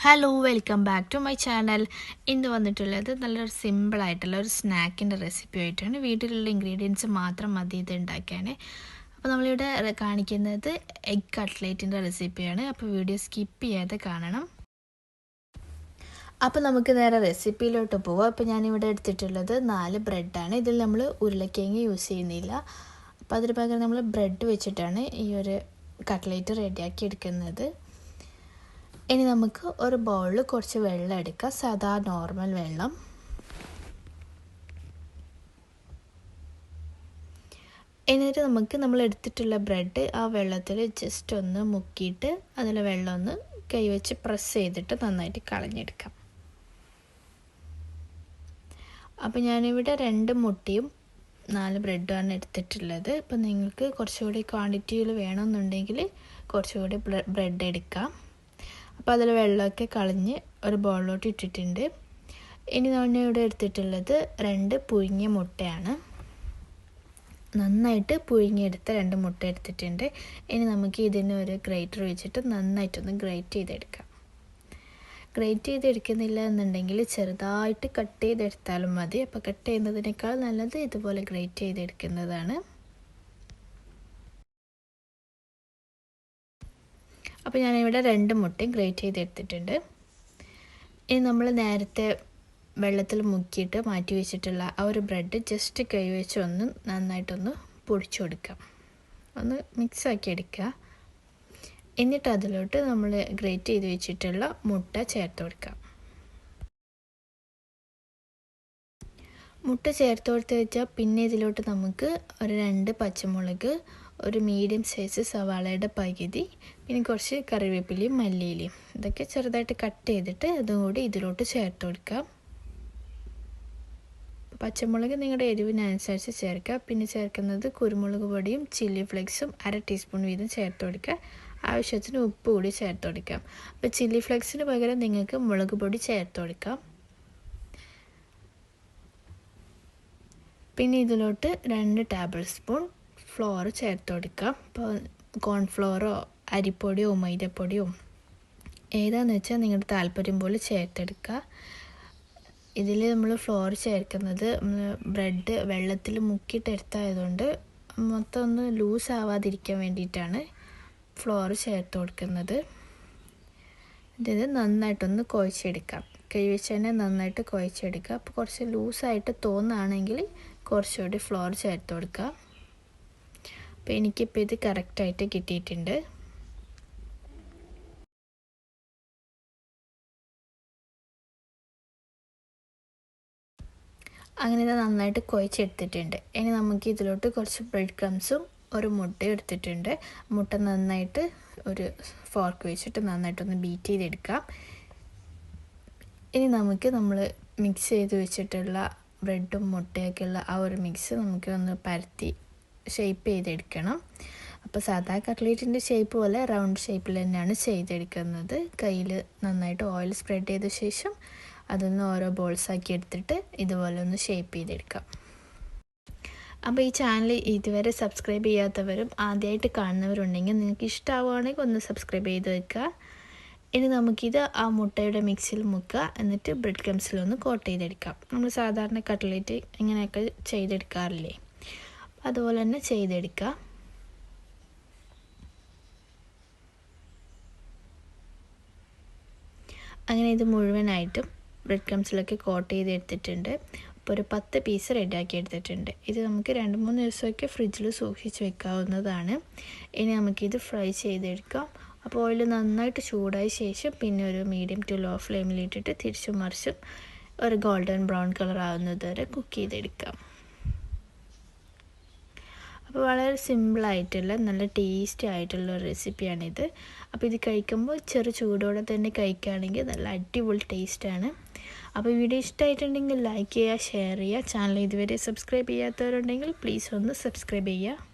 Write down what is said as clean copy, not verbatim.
Hello welcome back to my channel. ഇന്ന് വന്നിട്ടുള്ളത് നല്ലൊരു സിമ്പിളായിട്ടുള്ള ഒരു സ്നാക്കിൻ്റെ റെസിപ്പി ആയിട്ടാണ്. വീട്ടിലുള്ള ഇൻഗ്രീഡിയൻസ് മാത്രം മതി ഇത് ഉണ്ടാക്കാൻ. അപ്പോൾ നമ്മളിവിടെ കാണിക്കുന്നത് എഗ് കട്ട്ലേറ്റിൻ്റെ റെസിപ്പിയാണ്. അപ്പോൾ വീഡിയോ സ്കിപ്പ് ചെയ്യാതെ കാണണം. അപ്പോൾ നമുക്ക് നേരെ റെസിപ്പിയിലോട്ട് പോവാം. അപ്പോൾ ഞാനിവിടെ എടുത്തിട്ടുള്ളത് 4 ബ്രെഡാണ്. ഇതിൽ നമ്മൾ ഉരുളക്കിഴങ്ങ് യൂസ് ചെയ്യുന്നില്ല. അപ്പോൾ അതിന് പകരം നമ്മൾ ബ്രെഡ് വെച്ചിട്ടാണ് ഈ ഒരു കട്ട്ലേറ്റ് റെഡിയാക്കി എടുക്കുന്നത്. ഇനി നമുക്ക് ഒരു ബൗളിൽ കുറച്ച് വെള്ളം എടുക്കാം, സാധാ നോർമൽ വെള്ളം. എന്നിട്ട് നമ്മൾ എടുത്തിട്ടുള്ള ബ്രെഡ് ആ വെള്ളത്തിൽ ജസ്റ്റ് ഒന്ന് മുക്കിയിട്ട് അതിൽ വെള്ളം ഒന്ന് കൈവച്ച് പ്രസ് ചെയ്തിട്ട് നന്നായിട്ട് കളഞ്ഞെടുക്കാം. അപ്പോൾ ഞാനിവിടെ 2 മുട്ടയും 4 ബ്രെഡുമാണ് എടുത്തിട്ടുള്ളത്. അപ്പോൾ നിങ്ങൾക്ക് കുറച്ചുകൂടി ക്വാണ്ടിറ്റിയിൽ വേണമെന്നുണ്ടെങ്കിൽ കുറച്ചുകൂടി ബ്രെഡ് എടുക്കാം. അപ്പോൾ അതിൽ വെള്ളമൊക്കെ കളഞ്ഞ് ഒരു ബൗളിലോട്ട് ഇട്ടിട്ടുണ്ട്. ഇനി ഇവിടെ എടുത്തിട്ടുള്ളത് 2 പുഴുങ്ങിയ മുട്ടയാണ്. നന്നായിട്ട് പുഴുങ്ങിയെടുത്ത 2 മുട്ട എടുത്തിട്ടുണ്ട്. ഇനി നമുക്ക് ഇതിന് ഒരു ഗ്രേറ്റർ വെച്ചിട്ട് നന്നായിട്ടൊന്ന് ഗ്രേറ്റ് ചെയ്തെടുക്കാം. ഗ്രേറ്റ് ചെയ്തെടുക്കുന്നില്ല എന്നുണ്ടെങ്കിൽ ചെറുതായിട്ട് കട്ട് ചെയ്തെടുത്താലും മതി. അപ്പോൾ കട്ട് ചെയ്യുന്നതിനേക്കാൾ നല്ലത് ഇതുപോലെ ഗ്രേറ്റ് ചെയ്തെടുക്കുന്നതാണ്. അപ്പോൾ ഞാനിവിടെ 2 മുട്ടയും ഗ്രേറ്റ് ചെയ്തെടുത്തിട്ടുണ്ട്. ഇനി നമ്മൾ നേരത്തെ വെള്ളത്തിൽ മുക്കിയിട്ട് മാറ്റി വെച്ചിട്ടുള്ള ആ ഒരു ബ്രെഡ് ജസ്റ്റ് കൈ വെച്ച് ഒന്ന് നന്നായിട്ടൊന്ന് പൊടിച്ചു കൊടുക്കാം, ഒന്ന് മിക്സാക്കി എടുക്കുക. എന്നിട്ട് അതിലോട്ട് നമ്മൾ ഗ്രേറ്റ് ചെയ്ത് വെച്ചിട്ടുള്ള മുട്ട ചേർത്ത് കൊടുക്കാം. മുട്ട ചേർത്ത് കൊടുത്ത് വെച്ചാൽ പിന്നെ ഇതിലോട്ട് നമുക്ക് ഒരു 2 പച്ചമുളക്, ഒരു മീഡിയം സൈസ് സവാളയുടെ പകുതി, പിന്നെ കുറച്ച് കറിവേപ്പിലയും മല്ലിയിലയും ഇതൊക്കെ ചെറുതായിട്ട് കട്ട് ചെയ്തിട്ട് അതും കൂടി ഇതിലോട്ട് ചേർത്ത് കൊടുക്കാം. പച്ചമുളക് നിങ്ങളുടെ എരിവിനനുസരിച്ച് ചേർക്കുക. പിന്നെ ചേർക്കുന്നത് കുരുമുളക് പൊടിയും ചില്ലി ഫ്ലേക്സും 1/2 ടീസ്പൂൺ വീതം ചേർത്ത് കൊടുക്കുക. ആവശ്യത്തിന് ഉപ്പ് കൂടി ചേർത്ത് കൊടുക്കാം. അപ്പോൾ ചില്ലി ഫ്ലേക്സിന് പകരം നിങ്ങൾക്ക് മുളക് പൊടി ചേർത്ത് കൊടുക്കാം. പിന്നെ ഇതിലോട്ട് 2 ടേബിൾ സ്പൂൺ ഫ്ലോർ ചേർത്ത് കൊടുക്കാം. ഇപ്പോൾ കോൺഫ്ലോറോ അരിപ്പൊടിയോ മൈദപ്പൊടിയോ ഏതാണെന്ന് വെച്ചാൽ നിങ്ങളുടെ താല്പര്യം പോലെ ചേർത്തെടുക്കുക. ഇതിൽ നമ്മൾ ഫ്ലോർ ചേർക്കുന്നത് ബ്രെഡ് വെള്ളത്തിൽ മുക്കിയിട്ടെടുത്തായതുകൊണ്ട് മൊത്തം ഒന്ന് ലൂസ് ആവാതിരിക്കാൻ വേണ്ടിയിട്ടാണ് ഫ്ലോർ ചേർത്ത് കൊടുക്കുന്നത്. ഇത് നന്നായിട്ടൊന്ന് കുഴച്ചെടുക്കാം. കൈ വെച്ച് തന്നെ നന്നായിട്ട് കുഴച്ചെടുക്കുക. അപ്പോൾ കുറച്ച് ലൂസായിട്ട് തോന്നുകയാണെങ്കിൽ കുറച്ചുകൂടി ഫ്ലോർ ചേർത്ത് കൊടുക്കുക. അപ്പോൾ എനിക്കിപ്പോൾ ഇത് കറക്റ്റായിട്ട് കിട്ടിയിട്ടുണ്ട്. അങ്ങനെ ഇത് നന്നായിട്ട് കുഴച്ചെടുത്തിട്ടുണ്ട്. ഇനി നമുക്ക് ഇതിലോട്ട് കുറച്ച് ബ്രെഡ് ക്രംസും ഒരു മുട്ടയും എടുത്തിട്ടുണ്ട്. മുട്ട നന്നായിട്ട് ഒരു ഫോർക്ക് വെച്ചിട്ട് നന്നായിട്ടൊന്ന് ബീറ്റ് ചെയ്തെടുക്കാം. ഇനി നമ്മൾ മിക്സ് ചെയ്ത് വെച്ചിട്ടുള്ള ബ്രെഡും മുട്ടയൊക്കെയുള്ള ആ ഒരു മിക്സ് നമുക്ക് ഒന്ന് പരത്തി ഷേപ്പ് ചെയ്തെടുക്കണം. അപ്പോൾ സാധാ കട്ട്ലേറ്റിൻ്റെ ഷേപ്പ് പോലെ റൗണ്ട് ഷേപ്പിൽ തന്നെയാണ് ചെയ്തെടുക്കുന്നത്. കയ്യിൽ നന്നായിട്ട് ഓയിൽ സ്പ്രെഡ് ചെയ്ത ശേഷം അതൊന്ന് ഓരോ ബോൾസാക്കി എടുത്തിട്ട് ഇതുപോലെ ഒന്ന് ഷേപ്പ് ചെയ്തെടുക്കാം. അപ്പോൾ ഈ ചാനൽ ഇതുവരെ സബ്സ്ക്രൈബ് ചെയ്യാത്തവരും ആദ്യമായിട്ട് കാണുന്നവരുണ്ടെങ്കിൽ നിങ്ങൾക്ക് ഇഷ്ടമാവുകയാണെങ്കിൽ ഒന്ന് സബ്സ്ക്രൈബ് ചെയ്ത് വെക്കുക. ഇനി നമുക്കിത് ആ മുട്ടയുടെ മിക്സിൽ മുക്കുക. എന്നിട്ട് ബ്രെഡ് ക്രംസിലൊന്ന് കോട്ട് ചെയ്തെടുക്കാം. നമ്മൾ സാധാരണ കട്ട്ലേറ്റ് ഇങ്ങനെയൊക്കെ ചെയ്തെടുക്കാറില്ലേ, അതുപോലെ തന്നെ ചെയ്തെടുക്കുക. അങ്ങനെ ഇത് മുഴുവനായിട്ടും ബ്രെഡ് ക്രംസിലൊക്കെ കോട്ട് ചെയ്തെടുത്തിട്ടുണ്ട്. അപ്പോൾ ഒരു 10 പീസ് റെഡിയാക്കി എടുത്തിട്ടുണ്ട്. ഇത് നമുക്ക് 2-3 ദിവസമൊക്കെ ഫ്രിഡ്ജിൽ സൂക്ഷിച്ച് വെക്കാവുന്നതാണ്. ഇനി നമുക്കിത് ഫ്രൈ ചെയ്തെടുക്കാം. അപ്പോൾ ഓയിൽ നന്നായിട്ട് ചൂടായ ശേഷം പിന്നെ ഒരു മീഡിയം ടു ലോ ഫ്ലെയിമിലിട്ടിട്ട് തിരിച്ചും മറിച്ചും ഒരു ഗോൾഡൻ ബ്രൗൺ കളർ ആവുന്നത് വരെ കുക്ക് ചെയ്തെടുക്കാം. അപ്പോൾ വളരെ സിമ്പിളായിട്ടുള്ള നല്ല ടേസ്റ്റി ആയിട്ടുള്ള ഒരു റെസിപ്പിയാണിത്. അപ്പോൾ ഇത് കഴിക്കുമ്പോൾ ചൂടോടെ തന്നെ കഴിക്കുകയാണെങ്കിൽ നല്ല അടിപൊളി ടേസ്റ്റാണ്. അപ്പോൾ വീഡിയോ ഇഷ്ടമായിട്ടുണ്ടെങ്കിൽ ലൈക്ക് ചെയ്യുക, ഷെയർ ചെയ്യുക. ചാനൽ ഇതുവരെ സബ്സ്ക്രൈബ് ചെയ്യാത്തവരുണ്ടെങ്കിൽ പ്ലീസ് ഒന്ന് സബ്സ്ക്രൈബ് ചെയ്യുക.